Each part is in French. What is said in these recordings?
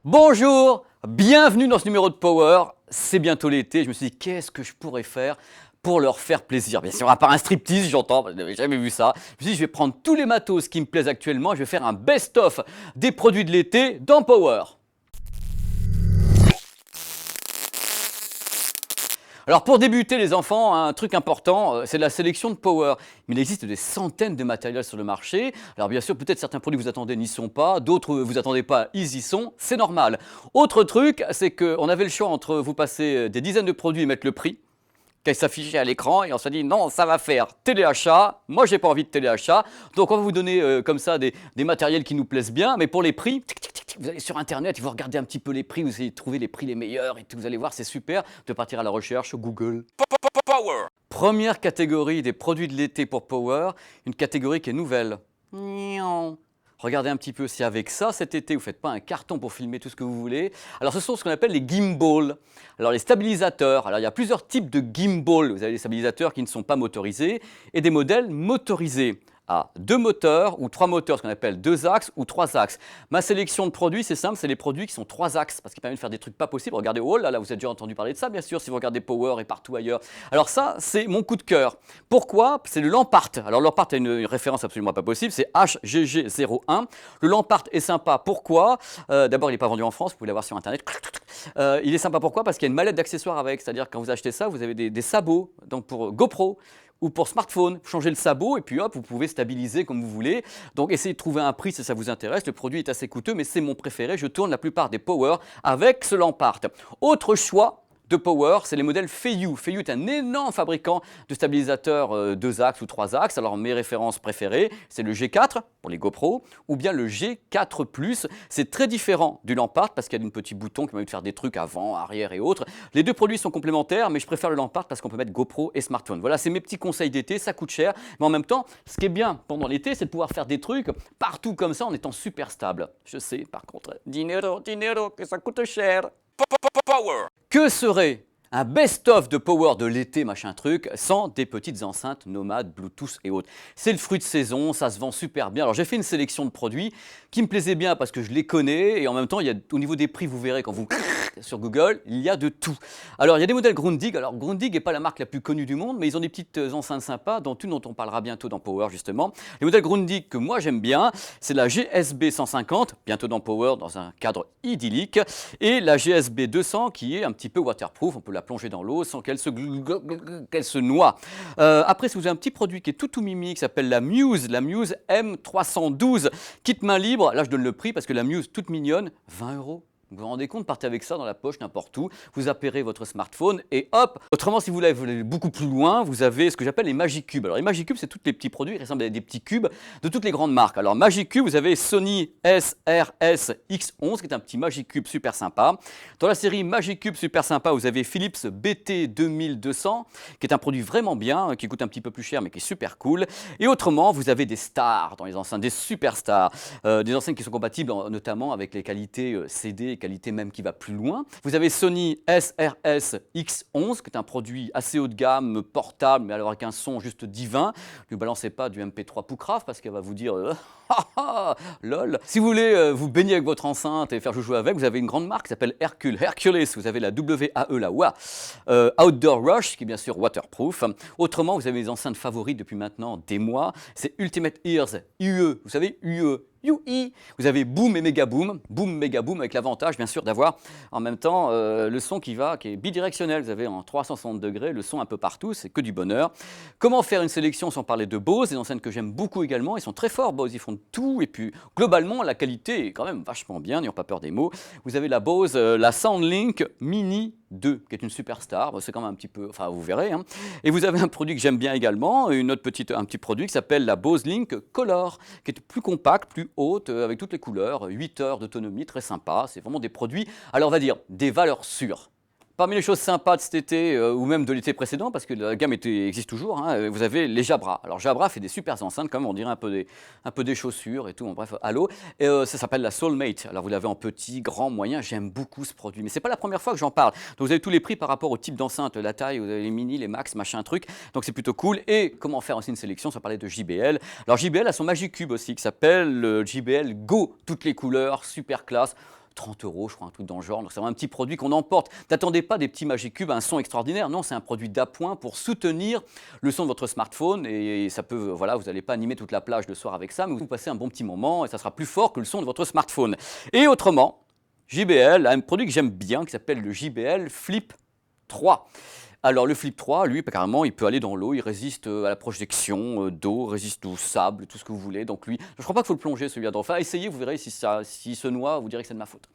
Bonjour, bienvenue dans ce numéro de Power. C'est bientôt l'été, je me suis dit qu'est-ce que je pourrais faire pour leur faire plaisir. Bien sûr, à part un striptease, j'entends, je n'avais jamais vu ça. Je me suis dit je vais prendre tous les matos qui me plaisent actuellement, je vais faire un best-of des produits de l'été dans Power. Alors pour débuter les enfants, un truc important, c'est la sélection de Power. Mais il existe des centaines de matériels sur le marché. Alors bien sûr, peut-être certains produits que vous attendez n'y sont pas, d'autres vous attendez pas, ils y sont, c'est normal. Autre truc, c'est qu'on avait le choix entre vous passer des dizaines de produits et mettre le prix, qui s'affichait à l'écran, et on s'est dit non, ça va faire téléachat, moi j'ai pas envie de téléachat, donc on va vous donner comme ça des matériels qui nous plaisent bien, mais pour les prix, vous allez sur internet et vous regardez un petit peu les prix, vous allez trouver les prix les meilleurs et tout, vous allez voir, c'est super de partir à la recherche, Google. Power. Première catégorie des produits de l'été pour Power, une catégorie qui est nouvelle. Regardez un petit peu si avec ça, cet été, vous ne faites pas un carton pour filmer tout ce que vous voulez. Alors ce sont ce qu'on appelle les gimbals. Alors les stabilisateurs, alors il y a plusieurs types de gimbals. Vous avez des stabilisateurs qui ne sont pas motorisés et des modèles motorisés à 2 moteurs ou 3 moteurs, ce qu'on appelle 2 axes ou 3 axes. Ma sélection de produits, c'est simple, c'est les produits qui sont 3 axes, parce qu'ils permettent de faire des trucs pas possibles. Regardez, oh là là, vous avez déjà entendu parler de ça, bien sûr, si vous regardez Power et partout ailleurs. Alors ça, c'est mon coup de cœur. Pourquoi? C'est le Lampart. Alors Lampart a une référence absolument pas possible, c'est HGG01. Le Lampart est sympa, pourquoi? D'abord, il n'est pas vendu en France, vous pouvez l'avoir sur Internet. Il est sympa pourquoi? Parce qu'il y a une mallette d'accessoires avec, c'est-à-dire quand vous achetez ça, vous avez des sabots, donc pour GoPro, ou pour smartphone, vous changez le sabot et puis hop, vous pouvez stabiliser comme vous voulez. Donc essayez de trouver un prix si ça vous intéresse. Le produit est assez coûteux, mais c'est mon préféré. Je tourne la plupart des Power avec ce Lampart. Autre choix de Power, c'est les modèles Feiyu. Feiyu est un énorme fabricant de stabilisateurs 2 axes ou 3 axes. Alors mes références préférées, c'est le G4 pour les GoPro ou bien le G4 Plus. C'est très différent du Lampart parce qu'il y a un petit bouton qui permet de faire des trucs avant, arrière et autres. Les deux produits sont complémentaires, mais je préfère le Lampart parce qu'on peut mettre GoPro et smartphone. Voilà, c'est mes petits conseils d'été, ça coûte cher, mais en même temps, ce qui est bien pendant l'été, c'est de pouvoir faire des trucs partout comme ça en étant super stable. Je sais, par contre, dinero, que ça coûte cher. Power. Que serait un best-of de Power de l'été, machin truc, sans des petites enceintes nomades, Bluetooth et autres? C'est le fruit de saison, ça se vend super bien. Alors j'ai fait une sélection de produits qui me plaisaient bien parce que je les connais et en même temps, au niveau des prix, vous verrez quand vous sur Google, il y a de tout. Alors il y a des modèles Grundig. Alors Grundig n'est pas la marque la plus connue du monde, mais ils ont des petites enceintes sympas, dont une dont on parlera bientôt dans Power justement. Les modèles Grundig que moi j'aime bien, c'est la GSB 150, bientôt dans Power, dans un cadre idyllique, et la GSB 200 qui est un petit peu waterproof, on peut la plonger dans l'eau sans qu'elle se noie. Après, si vous avez un petit produit qui est tout mimi, qui s'appelle la Muse M312, kit main libre, là je donne le prix parce que la Muse toute mignonne, 20 €. Vous vous rendez compte, partez avec ça dans la poche n'importe où, vous appairez votre smartphone et hop. Autrement, si vous voulez beaucoup plus loin, vous avez ce que j'appelle les Magicubes. Alors les Magicubes, c'est tous les petits produits qui ressemblent à des petits cubes de toutes les grandes marques. Alors Magicube, vous avez Sony SRS X11 qui est un petit Magicube super sympa. Dans la série Magicube super sympa, vous avez Philips BT 2200 qui est un produit vraiment bien, qui coûte un petit peu plus cher mais qui est super cool. Et autrement, vous avez des stars dans les enceintes, des superstars, des enceintes qui sont compatibles notamment avec les qualités CD, qualité même qui va plus loin. Vous avez Sony SRS X11 qui est un produit assez haut de gamme, portable, mais alors avec un son juste divin. Ne balancez pas du MP3 Poucrave parce qu'elle va vous dire lol. Si vous voulez vous baigner avec votre enceinte et faire jouer avec, vous avez une grande marque qui s'appelle Hercules. Vous avez la WAE, la WA. Outdoor Rush qui est bien sûr waterproof. Autrement, vous avez les enceintes favorites depuis maintenant des mois. C'est Ultimate Ears UE. Vous savez, UE. UI. Vous avez Boom et Mega Boom, Boom, Mega Boom, avec l'avantage bien sûr d'avoir en même temps le son qui est bidirectionnel. Vous avez en 360 degrés le son un peu partout, c'est que du bonheur. Comment faire une sélection sans parler de Bose, des enceintes que j'aime beaucoup également, ils sont très forts, Bose, ils font tout et puis globalement la qualité est quand même vachement bien, n'ayons pas peur des mots. Vous avez la Bose, la Soundlink Mini 2, qui est une superstar, c'est quand même un petit peu, enfin vous verrez. Hein. Et vous avez un produit que j'aime bien également, un petit produit qui s'appelle la Bose Link Color, qui est plus compact, plus haute, avec toutes les couleurs, 8 heures d'autonomie, très sympa. C'est vraiment des produits, alors on va dire, des valeurs sûres. Parmi les choses sympas de cet été, ou même de l'été précédent, parce que la gamme existe toujours, hein, vous avez les Jabra. Alors Jabra fait des super enceintes, quand même, on dirait un peu des chaussures et tout, bon, bref, halo. Et ça s'appelle la Soulmate. Alors vous l'avez en petit, grand, moyen, j'aime beaucoup ce produit. Mais c'est pas la première fois que j'en parle. Donc vous avez tous les prix par rapport au type d'enceinte, la taille, vous avez les mini, les max, machin truc. Donc c'est plutôt cool. Et comment faire aussi une sélection, sans parler de JBL. Alors JBL a son Magicube aussi, qui s'appelle le JBL Go, toutes les couleurs, super classe. 30 euros, je crois, un truc dans le genre. Donc c'est vraiment un petit produit qu'on emporte. N'attendez pas des petits Magic Cube, un son extraordinaire. Non, c'est un produit d'appoint pour soutenir le son de votre smartphone. Et ça peut, voilà, vous n'allez pas animer toute la plage le soir avec ça, mais vous passez un bon petit moment et ça sera plus fort que le son de votre smartphone. Et autrement, JBL a un produit que j'aime bien qui s'appelle le JBL Flip 3. Alors le Flip 3, lui, carrément, il peut aller dans l'eau, il résiste à la projection d'eau, résiste au sable, tout ce que vous voulez. Donc lui, je ne crois pas qu'il faut le plonger celui-là. Enfin, essayez, vous verrez s'il se noie, vous direz que c'est de ma faute.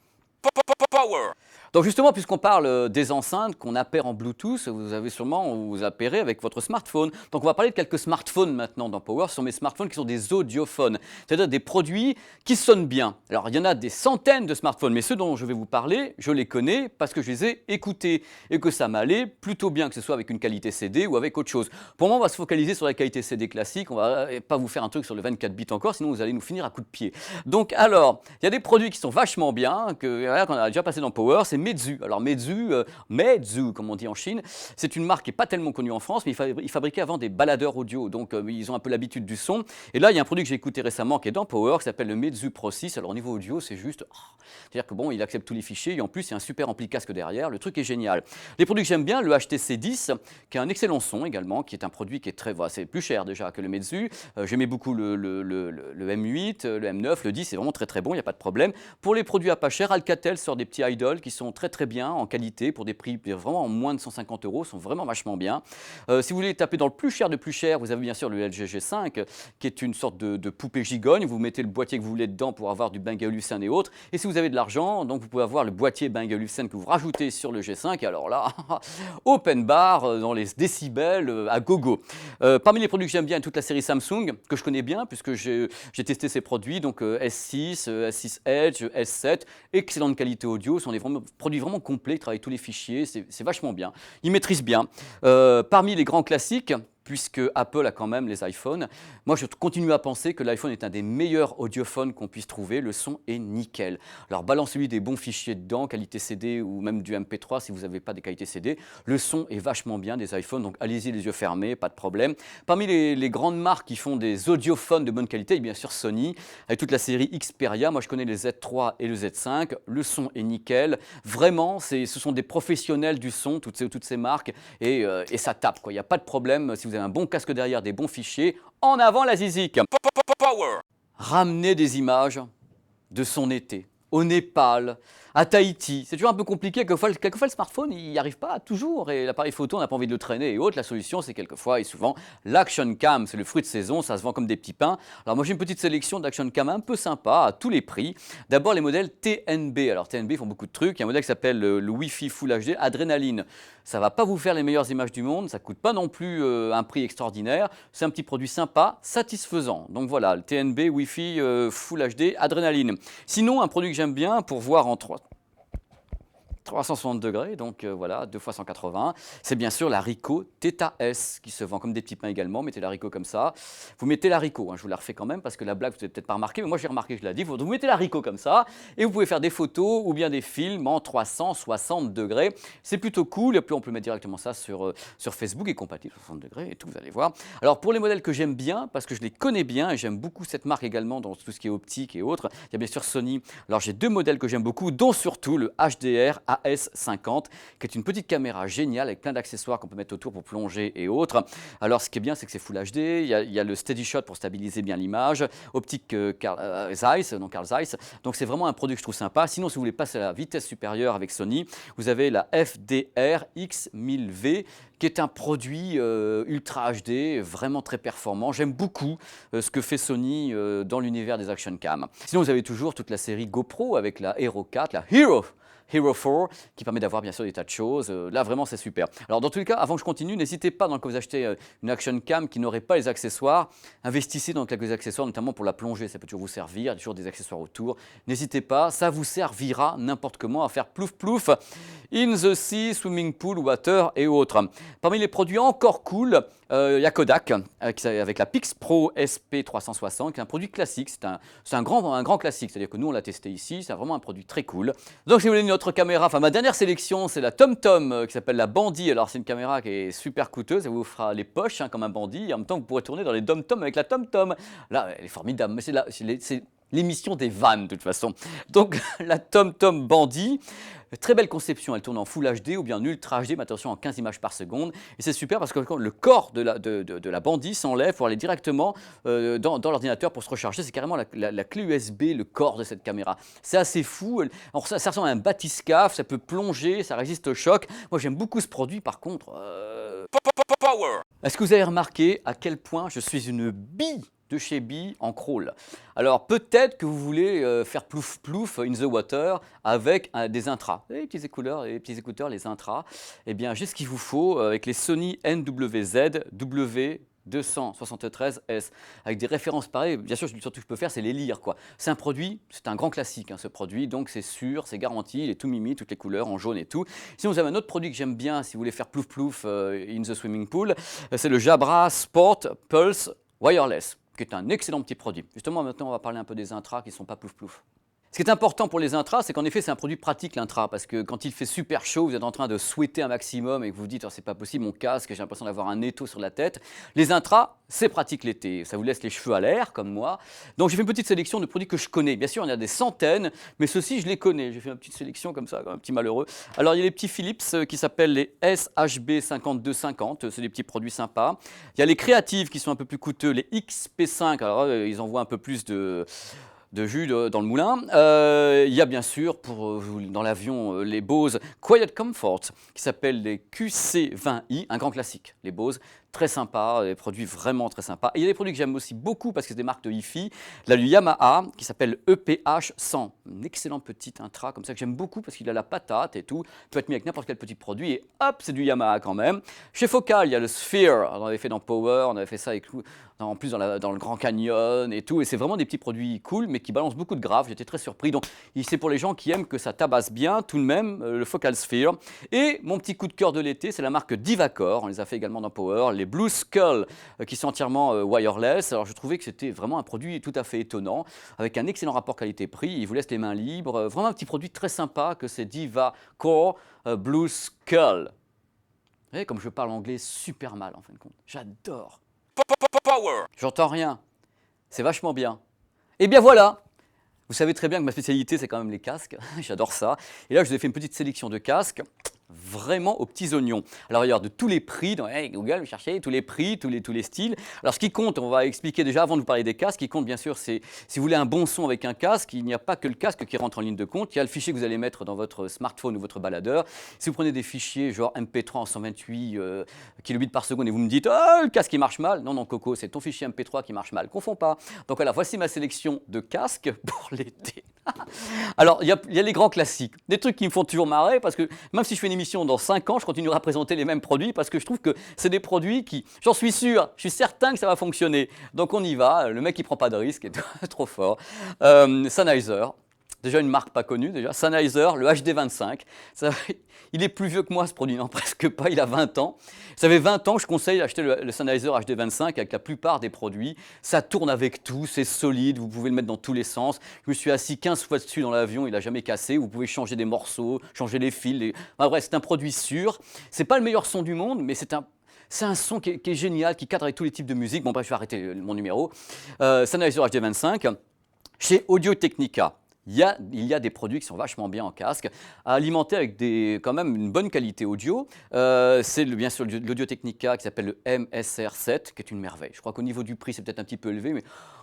Power. Donc justement, puisqu'on parle des enceintes qu'on appaire en Bluetooth, vous avez sûrement, vous appairez avec votre smartphone. Donc on va parler de quelques smartphones maintenant dans Power. Ce sont mes smartphones qui sont des audiophones, c'est-à-dire des produits qui sonnent bien. Alors il y en a des centaines de smartphones, mais ceux dont je vais vous parler, je les connais parce que je les ai écoutés et que ça m'allait plutôt bien, que ce soit avec une qualité CD ou avec autre chose. Pour moi, on va se focaliser sur la qualité CD classique. On va pas vous faire un truc sur le 24 bits encore, sinon vous allez nous finir à coups de pied. Donc alors, il y a des produits qui sont vachement bien, qu'on a déjà passé dans Power, c'est Meizu. Alors Meizu, comme on dit en Chine, c'est une marque qui n'est pas tellement connue en France, mais ils fabriquaient avant des baladeurs audio, donc ils ont un peu l'habitude du son. Et là, il y a un produit que j'ai écouté récemment qui est dans Power, qui s'appelle le Meizu Pro 6. Alors au niveau audio, c'est juste, c'est-à-dire que bon, il accepte tous les fichiers, et en plus, il y a un super ampli casque derrière, le truc est génial. Les produits que j'aime bien, le HTC 10, qui a un excellent son également, qui est un produit qui est très, voilà, c'est plus cher déjà que le Meizu. J'aimais beaucoup le M8, le M9, le 10, c'est vraiment très très bon, il n'y a pas de problème. Pour les produits à pas cher, Alcatel sort des petits idoles qui sont très très bien en qualité pour des prix vraiment en moins de 150 euros, sont vraiment vachement bien. Si vous voulez taper dans le plus cher de plus cher, vous avez bien sûr le LG G5 qui est une sorte de poupée gigogne. Vous mettez le boîtier que vous voulez dedans pour avoir du Bang & Olufsen et autres. Et si vous avez de l'argent, donc vous pouvez avoir le boîtier Bang & Olufsen que vous rajoutez sur le G5. Et alors là, open bar dans les décibels à gogo. Parmi les produits que j'aime bien, toute la série Samsung que je connais bien puisque j'ai testé ces produits, donc S6, S6 Edge, S7, excellente qualité audio, ce sont des produits vraiment complets, ils travaillent tous les fichiers, c'est vachement bien. Ils maîtrisent bien. Parmi les grands classiques, puisque Apple a quand même les iPhones. Moi, je continue à penser que l'iPhone est un des meilleurs audiophones qu'on puisse trouver. Le son est nickel. Alors, balancez-lui des bons fichiers dedans, qualité CD ou même du MP3 si vous n'avez pas des qualités CD. Le son est vachement bien des iPhones, donc allez-y les yeux fermés, pas de problème. Parmi les grandes marques qui font des audiophones de bonne qualité, bien sûr Sony, avec toute la série Xperia. Moi, je connais les Z3 et le Z5. Le son est nickel. Vraiment, ce sont des professionnels du son, toutes ces marques, et ça tape, quoi. Il n'y a pas de problème si vous avez un bon casque derrière, des bons fichiers. En avant la zizik. Power. Ramener des images de son été au Népal, à Tahiti. C'est toujours un peu compliqué. Quelquefois, le smartphone, il n'y arrive pas toujours. Et l'appareil photo, on n'a pas envie de le traîner et autres. La solution, c'est quelquefois et souvent l'action cam. C'est le fruit de saison. Ça se vend comme des petits pains. Alors moi, j'ai une petite sélection d'action cam un peu sympa à tous les prix. D'abord, les modèles TNB. Alors TNB font beaucoup de trucs. Il y a un modèle qui s'appelle le Wi-Fi Full HD Adrénaline. Ça ne va pas vous faire les meilleures images du monde. Ça ne coûte pas non plus un prix extraordinaire. C'est un petit produit sympa, satisfaisant. Donc voilà, le TNB Wi-Fi Full HD Adrénaline. Sinon, un produit que j'aime bien pour voir en 360 degrés, donc voilà, 2 x 180. C'est bien sûr la Ricoh Theta S qui se vend comme des petits pains également. Mettez la Ricoh comme ça. Vous mettez la Ricoh, je vous la refais quand même parce que la blague, vous n'avez peut-être pas remarqué, mais moi j'ai remarqué, je l'ai dit. Vous mettez la Ricoh comme ça et vous pouvez faire des photos ou bien des films en 360 degrés. C'est plutôt cool. Et puis on peut mettre directement ça sur Facebook et compatible 60 degrés et tout, vous allez voir. Alors pour les modèles que j'aime bien, parce que je les connais bien et j'aime beaucoup cette marque également dans tout ce qui est optique et autres, il y a bien sûr Sony. Alors j'ai deux modèles que j'aime beaucoup, dont surtout le HDR AS50, qui est une petite caméra géniale avec plein d'accessoires qu'on peut mettre autour pour plonger et autres. Alors ce qui est bien, c'est que c'est Full HD, il y a le Steady Shot pour stabiliser bien l'image, optique Carl Zeiss, donc c'est vraiment un produit que je trouve sympa. Sinon, si vous voulez passer à la vitesse supérieure avec Sony, vous avez la FDR X1000V, qui est un produit ultra HD, vraiment très performant. J'aime beaucoup ce que fait Sony dans l'univers des action cam. Sinon, vous avez toujours toute la série GoPro avec la Hero 4, la Hero 4, qui permet d'avoir bien sûr des tas de choses. Là, vraiment, c'est super. Alors, dans tous les cas, avant que je continue, n'hésitez pas, quand vous achetez une action cam qui n'aurait pas les accessoires, investissez dans quelques accessoires, notamment pour la plongée. Ça peut toujours vous servir, il y a toujours des accessoires autour. N'hésitez pas, ça vous servira n'importe comment à faire plouf plouf in the sea, swimming pool, water et autres. Parmi les produits encore cool, il y a Kodak avec la Pix Pro SP360, qui est un produit classique. C'est un grand classique, c'est-à-dire que nous, on l'a testé ici. C'est vraiment un produit très cool. Donc, si vous voulez une autre caméra, ma dernière sélection, c'est la TomTom qui s'appelle la Bandit. Alors, c'est une caméra qui est super coûteuse. Elle vous fera les poches comme un bandit. Et en même temps, vous pourrez tourner dans les dom-toms avec la TomTom. Là, elle est formidable. Mais c'est l'émission des vannes de toute façon. Donc la TomTom Bandit, très belle conception, elle tourne en Full HD ou bien en Ultra HD, mais attention en 15 images par seconde. Et c'est super parce que le corps de la Bandit s'enlève pour aller directement dans l'ordinateur pour se recharger. C'est carrément la clé USB, le corps de cette caméra. C'est assez fou, alors, ça ressemble à un bathyscaphe, ça peut plonger, ça résiste au choc. Moi j'aime beaucoup ce produit par contre. Power. Est-ce que vous avez remarqué à quel point je suis une bille de chez Bee en crawl? Alors peut-être que vous voulez faire plouf plouf in the water avec des intras, les petits écouteurs, les intras. Eh bien j'ai ce qu'il vous faut avec les Sony NWZ W273S, avec des références pareilles. Bien sûr, surtout que je peux faire, c'est les lire, quoi. C'est un produit, c'est un grand classique, hein, ce produit, donc c'est sûr, c'est garanti, il est tout mimi, toutes les couleurs, en jaune et tout. Sinon, vous avez un autre produit que j'aime bien, si vous voulez faire plouf plouf in the swimming pool, c'est le Jabra Sport Pulse Wireless, qui est un excellent petit produit. Justement, maintenant, on va parler un peu des intras qui ne sont pas plouf plouf. Ce qui est important pour les intras, c'est qu'en effet, c'est un produit pratique, l'intra, parce que quand il fait super chaud, vous êtes en train de sweater un maximum et que vous vous dites oh, « c'est pas possible, mon casque, j'ai l'impression d'avoir un étau sur la tête ». Les intras, c'est pratique l'été, ça vous laisse les cheveux à l'air, comme moi. Donc j'ai fait une petite sélection de produits que je connais. Bien sûr, il y en a des centaines, mais ceux-ci, je les connais. J'ai fait une petite sélection comme ça, un petit malheureux. Alors il y a les petits Philips qui s'appellent les SHB 5250, c'est des petits produits sympas. Il y a les créatives qui sont un peu plus coûteux, les XP5, alors ils envoient un peu plus de jus dans le moulin. Il y a bien sûr, dans l'avion, les Bose Quiet Comfort, qui s'appellent les QC20i, un grand classique. Les Bose, très sympas, des produits vraiment très sympas. Et il y a des produits que j'aime aussi beaucoup, parce que c'est des marques de hi-fi. Là, le Yamaha, qui s'appelle EPH 100, un excellent petit intra, comme ça, que j'aime beaucoup, parce qu'il a la patate et tout. Il peut être mis avec n'importe quel petit produit, et hop, c'est du Yamaha quand même. Chez Focal, il y a le Sphere, on avait fait dans Power, on avait fait ça avec en plus dans le Grand Canyon et tout, et c'est vraiment des petits produits cool, mais qui balancent beaucoup de graves, j'étais très surpris. Donc c'est pour les gens qui aiment que ça tabasse bien, tout de même, le Focal Sphere. Et mon petit coup de cœur de l'été, c'est la marque Divacor, on les a fait également dans Power, les Blue Skull, qui sont entièrement wireless. Alors je trouvais que c'était vraiment un produit tout à fait étonnant, avec un excellent rapport qualité-prix, il vous laisse les mains libres, vraiment un petit produit très sympa que c'est Divacor Blue Skull. Vous voyez, comme je parle anglais super mal en fin de compte, j'adore. Power. J'entends rien. C'est vachement bien. Et bien voilà. Vous savez très bien que ma spécialité, c'est quand même les casques. J'adore ça. Et là, je vous ai fait une petite sélection de casques, vraiment aux petits oignons. Alors, il y a de tous les prix, dans Google, vous cherchez tous les prix, tous les styles. Alors, ce qui compte, on va expliquer déjà avant de vous parler des casques, ce qui compte bien sûr, c'est si vous voulez un bon son avec un casque, il n'y a pas que le casque qui rentre en ligne de compte, il y a le fichier que vous allez mettre dans votre smartphone ou votre baladeur. Si vous prenez des fichiers genre MP3 en 128 kilobits par seconde et vous me dites « Oh, le casque il marche mal », non, non, Coco, c'est ton fichier MP3 qui marche mal, confonds pas. Donc voilà, voici ma sélection de casques pour l'été. Alors, il y a les grands classiques, des trucs qui me font toujours marrer, parce que même si je fais une émission dans 5 ans, je continuerai à présenter les mêmes produits, parce que je trouve que c'est des produits qui, j'en suis sûr, je suis certain que ça va fonctionner. Donc on y va, le mec il prend pas de risque, est trop fort. Sennheiser. Déjà une marque pas connue, déjà. Sennheiser, le HD25. Il est plus vieux que moi ce produit, non, presque pas, il a 20 ans. Ça fait 20 ans que je conseille d'acheter le Sennheiser HD25 avec la plupart des produits. Ça tourne avec tout, c'est solide, vous pouvez le mettre dans tous les sens. Je me suis assis 15 fois dessus dans l'avion, il n'a jamais cassé. Vous pouvez changer des morceaux, changer les fils. Enfin, bref, c'est un produit sûr. C'est pas le meilleur son du monde, mais c'est un son qui est génial, qui cadre avec tous les types de musique. Bon, bref, je vais arrêter mon numéro. Sennheiser HD25, chez Audio-Technica. Il y a des produits qui sont vachement bien en casque, alimentés avec quand même une bonne qualité audio. C'est bien sûr l'Audio-Technica qui s'appelle le MSR7, qui est une merveille. Je crois qu'au niveau du prix, c'est peut-être un petit peu élevé, mais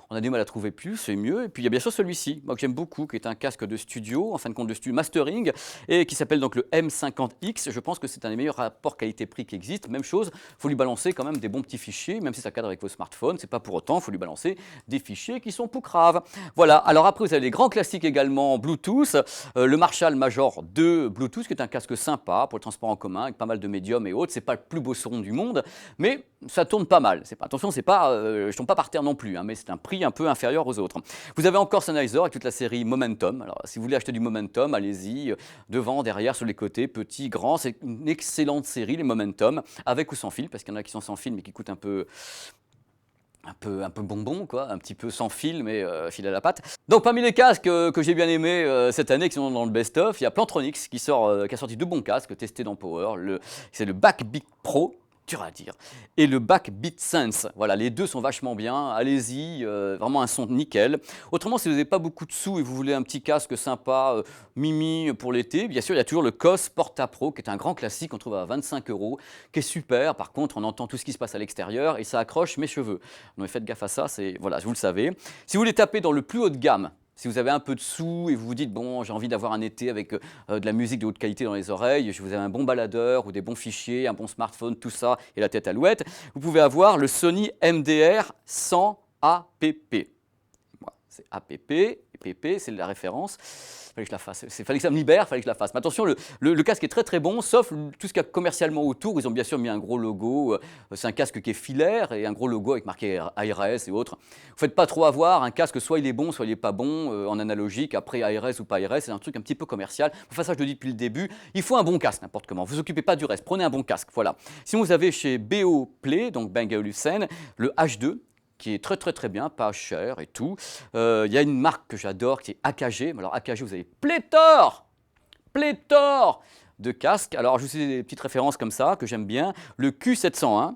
on a du mal à trouver plus, c'est mieux. Et puis il y a bien sûr celui-ci, moi que j'aime beaucoup, qui est un casque de studio, en fin de compte de studio mastering, et qui s'appelle donc le M50X. Je pense que c'est un des meilleurs rapports qualité-prix qui existent. Même chose, il faut lui balancer quand même des bons petits fichiers, même si ça cadre avec vos smartphones, c'est pas pour autant, il faut lui balancer des fichiers qui sont poucraves. Voilà, alors après vous avez les grands classiques également Bluetooth, le Marshall Major 2 Bluetooth, qui est un casque sympa pour le transport en commun, avec pas mal de médiums et autres. C'est pas le plus beau son du monde, mais ça tourne pas mal. Attention, je tombe pas par terre non plus, hein, mais c'est un prix un peu inférieur aux autres. Vous avez encore Sennheiser avec toute la série Momentum. Alors, si vous voulez acheter du Momentum, allez-y, devant, derrière, sur les côtés, petit, grand. C'est une excellente série, les Momentum, avec ou sans fil, parce qu'il y en a qui sont sans fil, mais qui coûtent un peu bonbon, quoi, un petit peu sans fil, mais fil à la patte. Donc parmi les casques que j'ai bien aimés cette année, qui sont dans le best-of, il y a Plantronics qui a sorti deux bons casques testés dans Power. C'est le Backbeat Pro, dur à dire. Et le Back Beat Sense. Voilà, les deux sont vachement bien. Allez-y, vraiment un son nickel. Autrement, si vous n'avez pas beaucoup de sous et vous voulez un petit casque sympa, mimi pour l'été, bien sûr, il y a toujours le COS Porta Pro, qui est un grand classique qu'on trouve à 25 €, qui est super. Par contre, on entend tout ce qui se passe à l'extérieur et ça accroche mes cheveux. Donc faites gaffe à ça, voilà, vous le savez. Si vous voulez taper dans le plus haut de gamme, si vous avez un peu de sous et vous vous dites, bon, j'ai envie d'avoir un été avec de la musique de haute qualité dans les oreilles, je vous avez un bon baladeur ou des bons fichiers, un bon smartphone, tout ça, et la tête alouette, vous pouvez avoir le Sony MDR 100 APP. Voilà, c'est APP, et PP, c'est la référence. Fallait que je la fasse. Fallait que ça me libère, fallait que je la fasse. Mais attention, le casque est très très bon, sauf tout ce qu'il y a commercialement autour. Ils ont bien sûr mis un gros logo. C'est un casque qui est filaire et un gros logo avec marqué ARS et autres. Vous ne faites pas trop avoir. Un casque, soit il est bon, soit il n'est pas bon en analogique. Après, ARS ou pas ARS, c'est un truc un petit peu commercial. Enfin, ça, je le dis depuis le début. Il faut un bon casque, n'importe comment. Vous occupez pas du reste. Prenez un bon casque. Voilà. Sinon, vous avez chez BO Play, donc Bang & Olufsen, le H2, qui est très très très bien, pas cher et tout. Il y a une marque que j'adore qui est AKG. Alors AKG, vous avez pléthore de casques. Alors je vous ai des petites références comme ça que j'aime bien. Le Q701,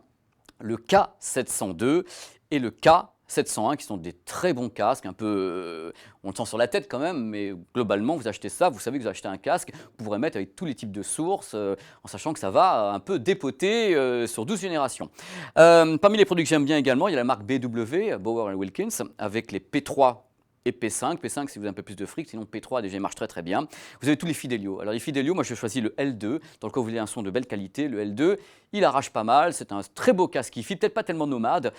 le K702 et le K701 qui sont des très bons casques, un peu, on le sent sur la tête quand même, mais globalement vous achetez ça, vous savez que vous achetez un casque, vous pourrez mettre avec tous les types de sources, en sachant que ça va un peu dépoter sur 12 générations. Parmi les produits que j'aime bien également, il y a la marque BW, Bauer Wilkins, avec les P3 et P5. P5 si vous avez un peu plus de fric, sinon P3 déjà marche très très bien. Vous avez tous les Fidelio. Alors les Fidelio, moi je choisis le L2, dans le cas où vous voulez un son de belle qualité. Le L2, il arrache pas mal, c'est un très beau casque qui fit, peut-être pas tellement nomade.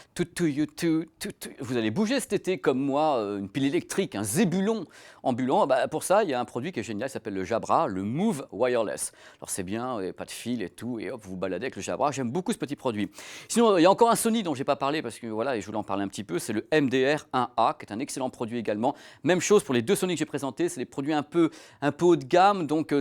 Vous allez bouger cet été comme moi, une pile électrique, un zébulon ambulant. Bah, pour ça, il y a un produit qui est génial, il s'appelle le Jabra, le Move Wireless. Alors c'est bien, pas de fil et tout, et hop, vous baladez avec le Jabra. J'aime beaucoup ce petit produit. Sinon, il y a encore un Sony dont je n'ai pas parlé parce que voilà, et je voulais en parler un petit peu, c'est le MDR 1A, qui est un excellent produit également. Même chose pour les deux Sony que j'ai présentés, c'est des produits un peu haut de gamme, donc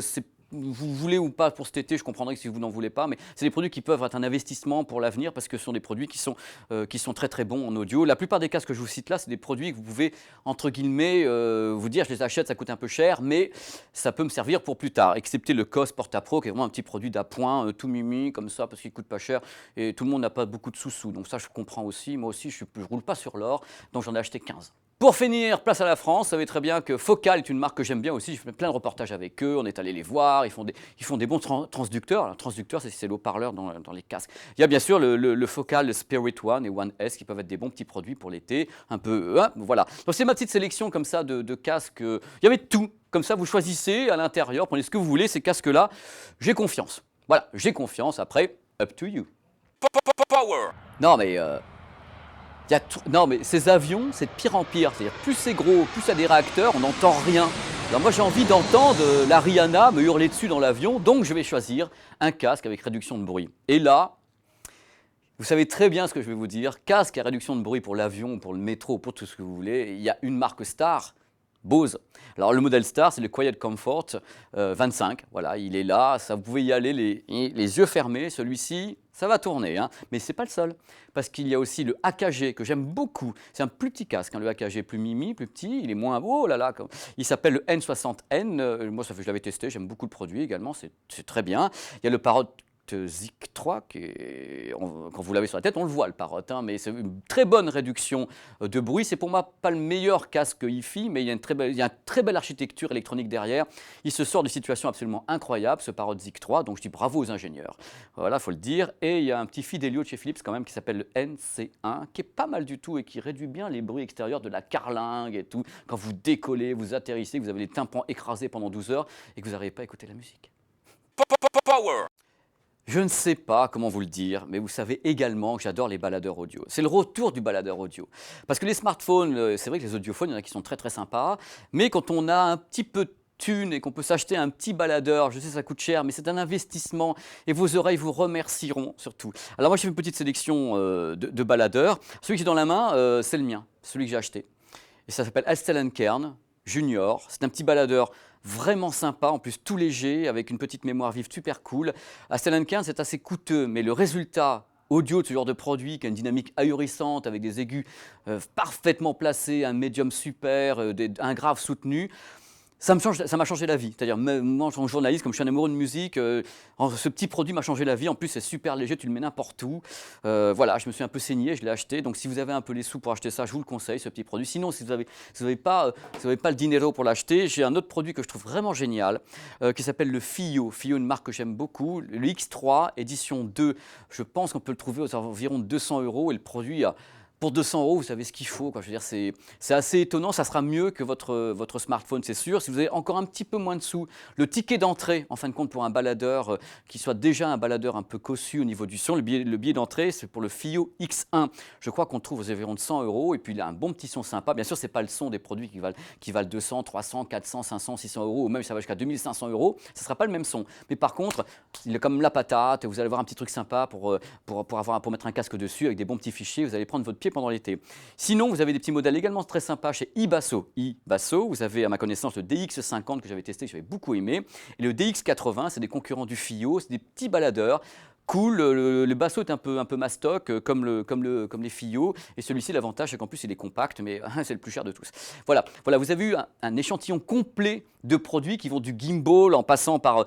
vous voulez ou pas pour cet été, je comprendrai que si vous n'en voulez pas, mais c'est des produits qui peuvent être un investissement pour l'avenir parce que ce sont des produits qui sont très très bons en audio. La plupart des casques que je vous cite là, c'est des produits que vous pouvez, entre guillemets, vous dire je les achète, ça coûte un peu cher, mais ça peut me servir pour plus tard, excepté le COS Porta Pro qui est vraiment un petit produit d'appoint, tout mimi, comme ça, parce qu'il coûte pas cher et tout le monde n'a pas beaucoup de sous-sous. Donc ça, je comprends aussi. Moi aussi, je roule pas sur l'or, donc j'en ai acheté 15. Pour finir, place à la France, vous savez très bien que Focal est une marque que j'aime bien aussi, je fais plein de reportages avec eux, on est allé les voir, ils font des bons transducteurs. Alors, transducteur, c'est l'haut-parleur dans les casques. Il y a bien sûr le Focal, le Spirit One et One S qui peuvent être des bons petits produits pour l'été, un peu, voilà. Donc c'est ma petite sélection comme ça de casques, il y avait tout, comme ça vous choisissez à l'intérieur, prenez ce que vous voulez, ces casques-là, j'ai confiance. Voilà, j'ai confiance, après, up to you. Power. Non mais... non mais ces avions, c'est de pire en pire. C'est-à-dire plus c'est gros, plus il y a des réacteurs, on n'entend rien. Alors moi j'ai envie d'entendre la Rihanna me hurler dessus dans l'avion, donc je vais choisir un casque avec réduction de bruit. Et là, vous savez très bien ce que je vais vous dire. Casque à réduction de bruit pour l'avion, pour le métro, pour tout ce que vous voulez. Il y a une marque star, Bose. Alors le modèle star, c'est le Quiet Comfort 25. Voilà, il est là, ça, vous pouvez y aller les yeux fermés. Celui-ci, ça va tourner, hein. Mais ce n'est pas le seul. Parce qu'il y a aussi le AKG que j'aime beaucoup. C'est un plus petit casque, hein, le AKG, plus mimi, plus petit. Il est moins beau, oh là là. Il s'appelle le N60N. Moi, ça fait, je l'avais testé, j'aime beaucoup le produit également. C'est très bien. Il y a le Parrot Zik 3, quand vous l'avez sur la tête, on le voit le Parrot, hein, mais c'est une très bonne réduction de bruit. C'est pour moi pas le meilleur casque hi-fi, mais il y a une très belle architecture électronique derrière. Il se sort de situations absolument incroyables, ce Parrot Zik 3, donc je dis bravo aux ingénieurs. Voilà, faut le dire. Et il y a un petit Fidelio de chez Philips quand même qui s'appelle le NC1, qui est pas mal du tout et qui réduit bien les bruits extérieurs de la carlingue et tout. Quand vous décollez, vous atterrissez, que vous avez les tympans écrasés pendant 12 heures et que vous n'arrivez pas à écouter la musique. Power. Je ne sais pas comment vous le dire, mais vous savez également que j'adore les baladeurs audio. C'est le retour du baladeur audio. Parce que les smartphones, c'est vrai que les audiophones, il y en a qui sont très très sympas, mais quand on a un petit peu de thunes et qu'on peut s'acheter un petit baladeur, je sais ça coûte cher, mais c'est un investissement et vos oreilles vous remercieront surtout. Alors moi j'ai fait une petite sélection de baladeurs. Celui que j'ai dans la main, c'est le mien, celui que j'ai acheté. Et ça s'appelle Alstel & Kern Junior. C'est un petit baladeur vraiment sympa, en plus tout léger, avec une petite mémoire vive super cool. Alstel & Kern, c'est assez coûteux, mais le résultat audio de ce genre de produit, qui a une dynamique ahurissante, avec des aigus parfaitement placés, un médium super, un grave soutenu, Ça m'a changé la vie. C'est-à-dire, moi, en tant que journaliste, comme je suis un amoureux de musique, ce petit produit m'a changé la vie. En plus, c'est super léger, tu le mets n'importe où. Voilà, je me suis un peu saigné, je l'ai acheté. Donc, si vous avez un peu les sous pour acheter ça, je vous le conseille, ce petit produit. Sinon, si vous avez pas le dinero pour l'acheter, j'ai un autre produit que je trouve vraiment génial, qui s'appelle le Fio. Fio, une marque que j'aime beaucoup. Le X3, édition 2. Je pense qu'on peut le trouver aux environs de 200 euros. Et le produit pour 200 euros, vous savez ce qu'il faut, quoi. Je veux dire, c'est assez étonnant. Ça sera mieux que votre smartphone, c'est sûr. Si vous avez encore un petit peu moins de sous, le ticket d'entrée, en fin de compte, pour un baladeur qui soit déjà un baladeur un peu cossu au niveau du son, le billet d'entrée, c'est pour le Fio X1. Je crois qu'on trouve aux environs de 100 euros. Et puis, il a un bon petit son sympa. Bien sûr, ce n'est pas le son des produits qui valent 200, 300, 400, 500, 600 euros, ou même ça va jusqu'à 2500 euros. Ce ne sera pas le même son. Mais par contre, il est comme la patate. Vous allez avoir un petit truc sympa pour mettre un casque dessus avec des bons petits fichiers. Vous allez prendre votre pied pendant l'été. Sinon, vous avez des petits modèles également très sympas chez iBasso. Vous avez à ma connaissance le DX50 que j'avais testé, que j'avais beaucoup aimé. Et le DX80, c'est des concurrents du Fio, c'est des petits baladeurs. Cool, le Basso est un peu mastoc comme les Fio. Et celui-ci, l'avantage, c'est qu'en plus, il est compact, mais c'est le plus cher de tous. Voilà, vous avez eu un échantillon complet de produits qui vont du gimbal en passant par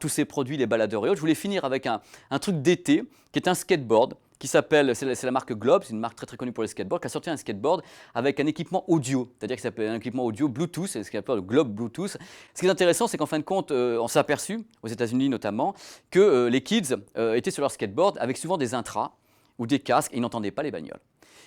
tous ces produits, les baladeurs et autres. Je voulais finir avec un truc d'été qui est un skateboard qui s'appelle, c'est la marque Globe, c'est une marque très très connue pour les skateboards, qui a sorti un skateboard avec un équipement audio, c'est-à-dire que ça s'appelle un équipement audio Bluetooth, c'est ce qu'on appelle le Globe Bluetooth. Ce qui est intéressant, c'est qu'en fin de compte, on s'est aperçu, aux États-Unis notamment, que les kids étaient sur leur skateboard avec souvent des intras ou des casques et ils n'entendaient pas les bagnoles.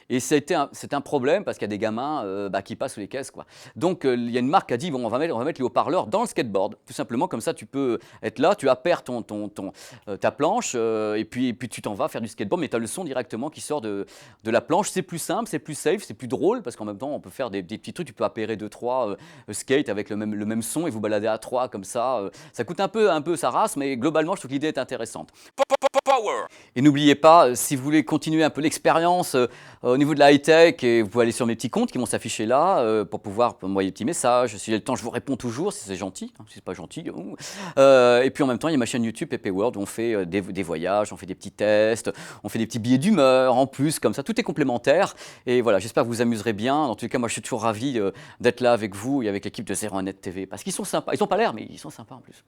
Et c'est un problème parce qu'il y a des gamins qui passent sous les caisses, quoi. Donc il y a une marque qui a dit bon, on va mettre les haut-parleurs dans le skateboard, tout simplement, comme ça tu peux être là, tu appaires ta planche et puis tu t'en vas faire du skateboard, mais tu as le son directement qui sort de la planche. C'est plus simple, c'est plus safe, c'est plus drôle parce qu'en même temps on peut faire des petits trucs, tu peux appairer 2-3 skates avec le même son et vous balader à 3 comme ça. Ça coûte un peu sa race, mais globalement je trouve que l'idée est intéressante. Et n'oubliez pas, si vous voulez continuer un peu l'expérience au niveau de la high-tech, et vous pouvez aller sur mes petits comptes qui vont s'afficher là pour pouvoir m'envoyer des petits messages. Si j'ai le temps, je vous réponds toujours, si c'est gentil, si c'est pas gentil. Et puis en même temps, il y a ma chaîne YouTube Pepe World où on fait des voyages, on fait des petits tests, on fait des petits billets d'humeur en plus, comme ça, tout est complémentaire. Et voilà, j'espère que vous vous amuserez bien. En tout cas, moi je suis toujours ravi d'être là avec vous et avec l'équipe de 01net TV, parce qu'ils sont sympas. Ils n'ont pas l'air, mais ils sont sympas en plus.